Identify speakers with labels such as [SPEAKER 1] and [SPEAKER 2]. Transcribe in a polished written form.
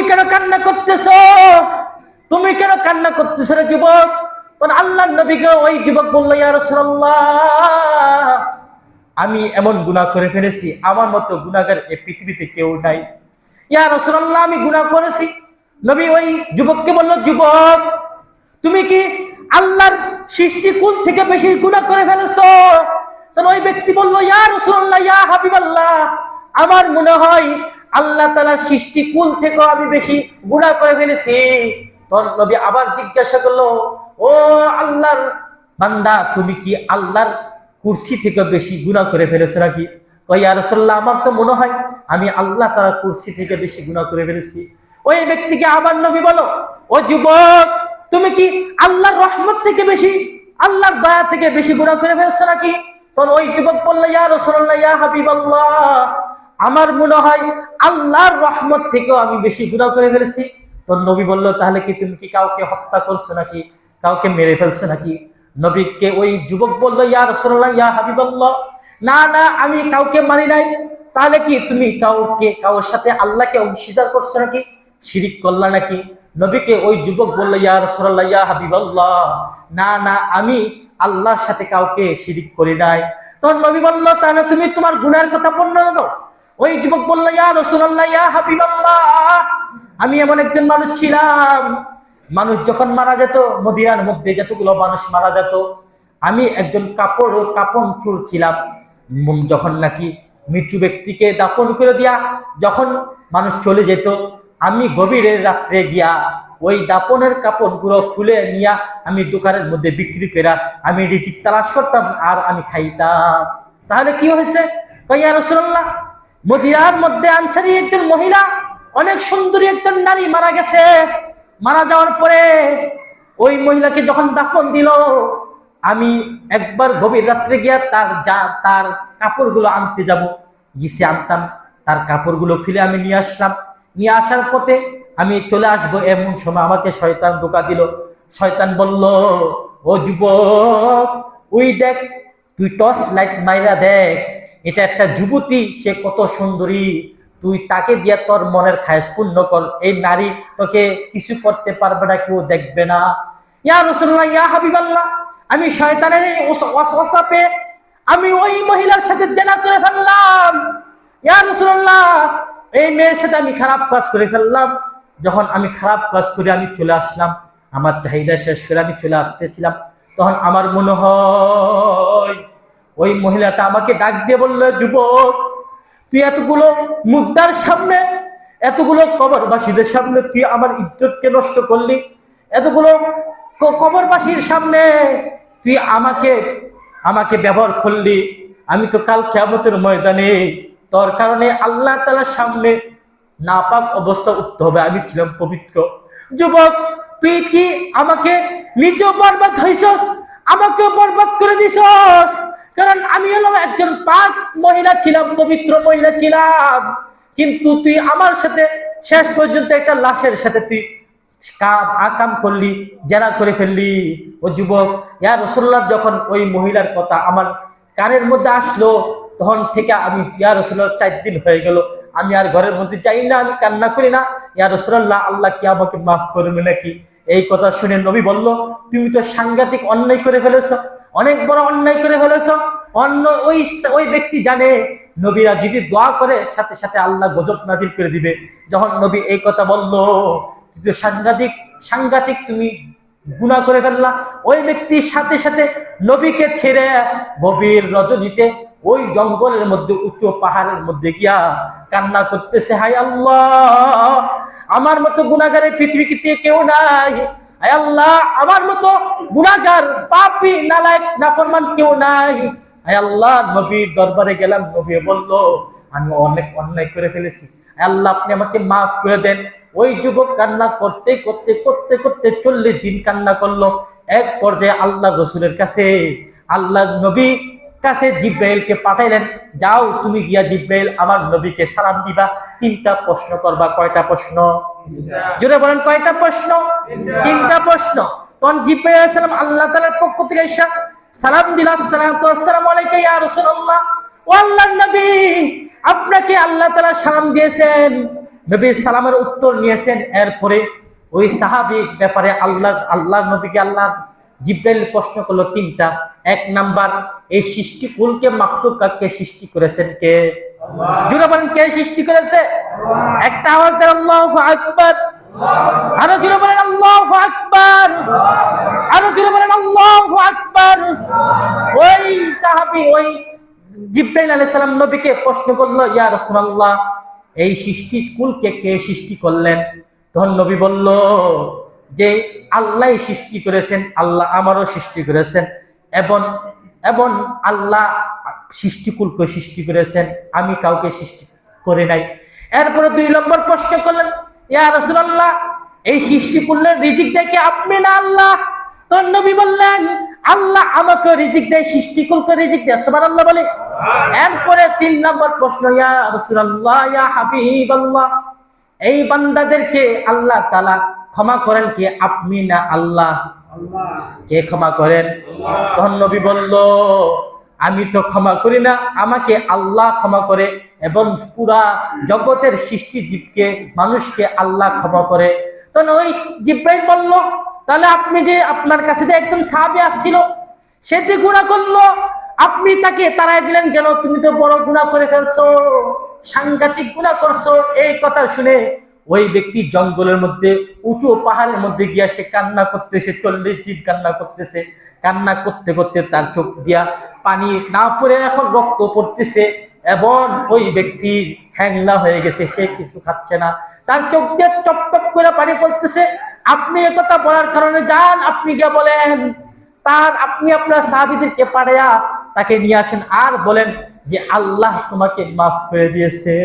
[SPEAKER 1] কেন কান্না করতেছো? তুমি কেন কান্না করতেছো রে যুবক? তখন আল্লাহর নবীকে ওই যুবক বলল, ইয়া রাসূলুল্লাহ, আমি এমন গুনাহ করে ফেলেছি, আমার মতো গুনাহগার এই পৃথিবীতে কেউ নাই। ইয়া রাসূলুল্লাহ, আমি গুনাহ করেছি। নবী ওই যুবককে বলল, যুবক, তুমি কি আল্লাহর সৃষ্টিকুল থেকে বেশি গুনাহ করে ফেলেছো? তখন ওই ব্যক্তি বলল, ইয়া রাসূলুল্লাহ, ইয়া হাবিবাল্লাহ, আমার মনে হয় আল্লাহ তাআলার সৃষ্টিকুল থেকে আমি বেশি গুনাহ করে ফেলেছি। তখন নবী আবার জিজ্ঞাসা করলো, ও আল্লাহর বান্দা, তুমি কি আল্লাহর কুরসি থেকে বেশি গুনাহ করে ফেলেছো নাকি? কয়, ইয়া রাসূলুল্লাহ, আমার তো মনে হয় আমি আল্লাহ তাআলার কুরসি থেকে বেশি গুনাহ করে ফেলেছি। ওই ব্যক্তিকে আবার নবী বলো, ও যুবক, তুমি কি আল্লাহর রহমত থেকে বেশি, আল্লাহর দয়া থেকে বেশি গুনাহ করে ফেলছো নাকি? তখন ওই যুবক বলল, ইয়া রাসূলুল্লাহ, ইয়া হাবিবাল্লাহ, আমার মনে হয় আল্লাহর রহমত থেকেও আমি বেশি গুনাহ করে ফেলেছি। তো নবী বলল, তাহলে কি তুমি কি কাউকে হত্যা করছো নাকি, কাউকে মেরে ফেলছো নাকি? নবীকে ওই যুবক বলল, ইয়া রাসূলুল্লাহ, ইয়া হাবিবাল্লাহ, না না, আমি কাউকে মারি নাই। তাহলে কি তুমি কারোর সাথে আল্লাহকে অংশীদার করছো নাকি, শিরিক করলা নাকি? নবীকে ওই যুবক বলল, ইয়া রাসূলুল্লাহ, ইয়া হাবিবাল্লাহ, না না, আমি আল্লাহর সাথে কাউকে শিরিক করি নাই। তখন নবী বলল, তাহলে তুমি তোমার গুনাহের কথা বর্ণনা দাও। ওই যুবক বলল, ইয়া রাসূলুল্লাহ, ইয়া হাবিবাল্লাহ, আমি এমন একজন মানুষ ছিলাম, মানুষ যখন মারা যেত, মদিনার মধ্যে যতগুলো মানুষ মারা যেত, আমি একজন কাপন চোর ছিলাম। যখন নাকি মৃত্যু ব্যক্তিকে দাফন করে দিয়া যখন মানুষ চলে যেত, আমি গভীরের রাত্রে গিয়া ওই দাপনের কাপড়গুলো খুলে নিয়া আমি দোকানের মধ্যে বিক্রি করে আমি রিজিক তালাশ করতাম আর আমি খাইতাম। তাহলে কি হয়েছে? ইয়া রাসূলুল্লাহ, মদিনার মধ্যে আনসারী একজন মহিলা, অনেক সুন্দরী একজন নারী মারা গেছে। মারা যাওয়ার পরে ওই মহিলাকে যখন দাফন দিল, আমি একবার গভীর রাত্রে গিয়া তার কাপড়গুলো আনতে যাব, গিয়ে আনতাম, তার কাপড়গুলো খুলে আমি নিয়ে আসলাম। নিয়ে আসার পথে আমি চলে আসবো, এমন সময় আমাকে শয়তান ধোঁকা দিল। শয়তান বলল, ও যুবক, ওই দেখ, তুই টর্চ লাইট মাইরা দেখ, এটা একটা যুবতী, সে কত সুন্দরী, তুই তাকে দিয়ে তোর মনের খায়েশ পূর্ণ কর, এই নারী তোকে কিছু করতে পারবে না, কেউ দেখবে না। ইয়া রাসূলুল্লাহ, ইয়া হাবিবাল্লাহ, আমি শয়তানের এই ওয়াসওয়াসা পেয়ে আমি ওই মহিলার সাথে জেনা করে ফেললাম। ইয়া রাসূলুল্লাহ, এই মেয়ের সাথে আমি খারাপ কাজ করে ফেললাম। যখন আমি খারাপ কাজ করে আমি চলে আসলাম, আমার চাহিদা শেষ করে আমি চলে আসতেছিলাম, তখন আমার মনে হয় ওই মহিলাটা আমাকে ডাক দিয়ে বলল, যুবক, তুই এতগুলো মুদ্রার সামনে, এতগুলো কবরবাসীদের সামনে তুই আমার ইজ্জতকে নষ্ট করলি, এতগুলো কবরবাসীর সামনে তুই আমাকে ব্যবহার করলি। আমি তো কাল কিয়ামতের ময়দানে তোর কারণে আল্লাহ তাআলার সামনে নাপাক অবস্থা উঠতে হবে, আমি ছিলাম পবিত্র। যুবক, তুই কি আমাকে নিজেও বরবাদ হইছস, আমাকেও বরবাদ করে দিছস, কারণ আমি হলাম একজন পাক মহিলা ছিলাম, পবিত্র মহিলা ছিলাম, কিন্তু তুই আমার সাথে শেষ পর্যন্ত একটা লাশের সাথে তুই আকাম করলি, জেনা করে ফেললি। ও যুবক, ইয়া রাসূলুল্লাহ, যখন ওই মহিলার কথা আমার কানের মধ্যে আসলো, তখন থেকে আমি, ইয়া রাসূলুল্লাহ, 4 দিন হয়ে গেল আমি আর ঘরের মধ্যে যাই না, আমি কান্না করি না। ইয়া রাসূলুল্লাহ, আল্লাহ কি আমাকে মাফ করবে নাকি? এই কথা শুনে নবী বলল, তুমি তো সাংঘাতিক অন্যায় করে ফেলেছ, অনেক বড় অন্যায় করে ফেলেছ। ওই ব্যক্তি জানে নবীরা যদি দোয়া করে সাথে সাথে আল্লাহ গজব নাযিল করে দিবে। যখন নবী এই কথা বলল, সাংঘাতিক তুমি গুনাহ করে ফেললা, ওই ব্যক্তির সাথে সাথে নবীকে ছেড়ে গভীর রজনীতে ওই জঙ্গলের মধ্যে, উঁচু পাহাড়ের মধ্যে গিয়া কান্না করতেছে, হায় আল্লাহ, আমার মতো গুনাহগারের পৃথিবীতে কেউ নাই, হায় আল্লাহ, আমার মতো গুনাহগার, পাপী, নালায়েক, নাফরমান কেউ নাই, হায় আল্লাহ। নবীর দরবারে গেলাম, নবী বলল, আমি অনেক অন্যায় করে ফেলেছি, হায় আল্লাহ, আপনি আমাকে মাফ করে দেন। ওই যুবক কান্না করতে করতে করতে করতে 40 দিন কান্না করলো। এক পর্যায়ে আল্লাহ রাসূলের কাছে, আল্লাহ নবী কাছে জিব্রাইলকে পাঠাইলেন, যাও তুমি গিয়া জিব্রাইল আমার নবীকে সালাম দিবা, 3টা প্রশ্ন করবা। কয়টা প্রশ্ন? জোরে বলেন, কয়টা প্রশ্ন? 3টা প্রশ্ন। তখন জিব্রাইল আলাইহিস সালাম আল্লাহ তাআলার পক্ষ থেকে এসে সালাম দিলেন, আসসালাতু ওয়াসসালামু আলাইকা ইয়া রাসূলুল্লাহ, ও আল্লাহর নবী, আপনাকে আল্লাহ তাআলা সালাম দিয়েছেন, নবী সালামের উত্তর নিয়েছেন। এরপরে ওই সাহাবীর ব্যাপারে আল্লাহ নবীকে জিব্রাইল প্রশ্ন করলো তিনটা। এক নাম্বার, এই সৃষ্টিকুলকে মাখলুকাতকে সৃষ্টি করেছেন কে? জোরে বলেন, কে সৃষ্টি করেছে? একটা আওয়াজ দেন আল্লাহু আকবার। আরো জোরে বলেন আল্লাহু আকবার। আরো জোরে বলেন আল্লাহু আকবার। ওই সাহাবী ওই জিব্রাইল আলাইহিস সালাম নবীকে প্রশ্ন করলো, ইয়া রাসূলুল্লাহ, এই সৃষ্টিকুলকে কে সৃষ্টি করলেন? তখন নবী বলল যে আল্লাহ সৃষ্টি করেছেন, আল্লাহ আমারও সৃষ্টি করেছেন, এবং আল্লাহ সৃষ্টিকুলকে সৃষ্টি করেছেন, আমি কাউকে সৃষ্টি করে নাই। এরপরে 2 নম্বর প্রশ্ন করলেন, ইয়া রাসূলুল্লাহ, এই সৃষ্টিকুলের রিজিক দেয় কে, আপনি না আল্লাহ? তখন নবী বললেন, আল্লাহ আমাকে রিজিক দেয়, সৃষ্টিকুলকে রিজিক দেয়। সুবহানাল্লাহ বলে। এরপরে 3 নম্বর প্রশ্ন, ইয়া রাসূলুল্লাহ, ইয়া হাবিবাল্লাহ, এই বান্দাদেরকে আল্লাহ তাআলা ক্ষমা করেন কে, আপনি না আল্লাহ? কে ক্ষমা করেন? তখন নবী বলল, আমি তো ক্ষমা করি না, আমাকে আল্লাহ ক্ষমা করে, এবং পুরা জগতের সৃষ্টি জীবকে, মানুষকে আল্লাহ ক্ষমা করে। তখন ওই জিব্রাইল বলল, তাহলে আপনি যে আপনার কাছে যে একজন সাহাবী আসছিল, সে যে গুনাহ করলো, আপনি তাকে তাড়াই দিলেন কেন? তুমি তো বড় গুনাহ করে ফেলছো, সাংঘাতিক গুনাহ করছো। এই কথা শুনে ওই ব্যক্তি জঙ্গলের মধ্যে, উঁচু পাহাড়ের মধ্যে গিয়া সে কান্না করতেছে, 40 দিন কান্না করতেছে। কান্না করতে করতে তার চোখ দিয়া পানি না পড়ে এখন রক্ত পড়তেছে, এবং ওই ব্যক্তি হ্যাংলা হয়ে গেছে, সে কিছু খাচ্ছে না, তার চোখ দিয়ে টপ টপ করে পানি পড়তেছে। আপনি একথা বলার কারণে যান, আপনি গিয়ে বলেন আপনি আপনার সাহাবীদেরকে পাঠাইয়া তাকে নিয়ে আসেন, আর বলেন যে আল্লাহ তোমাকে মাফ করে দিয়েছে।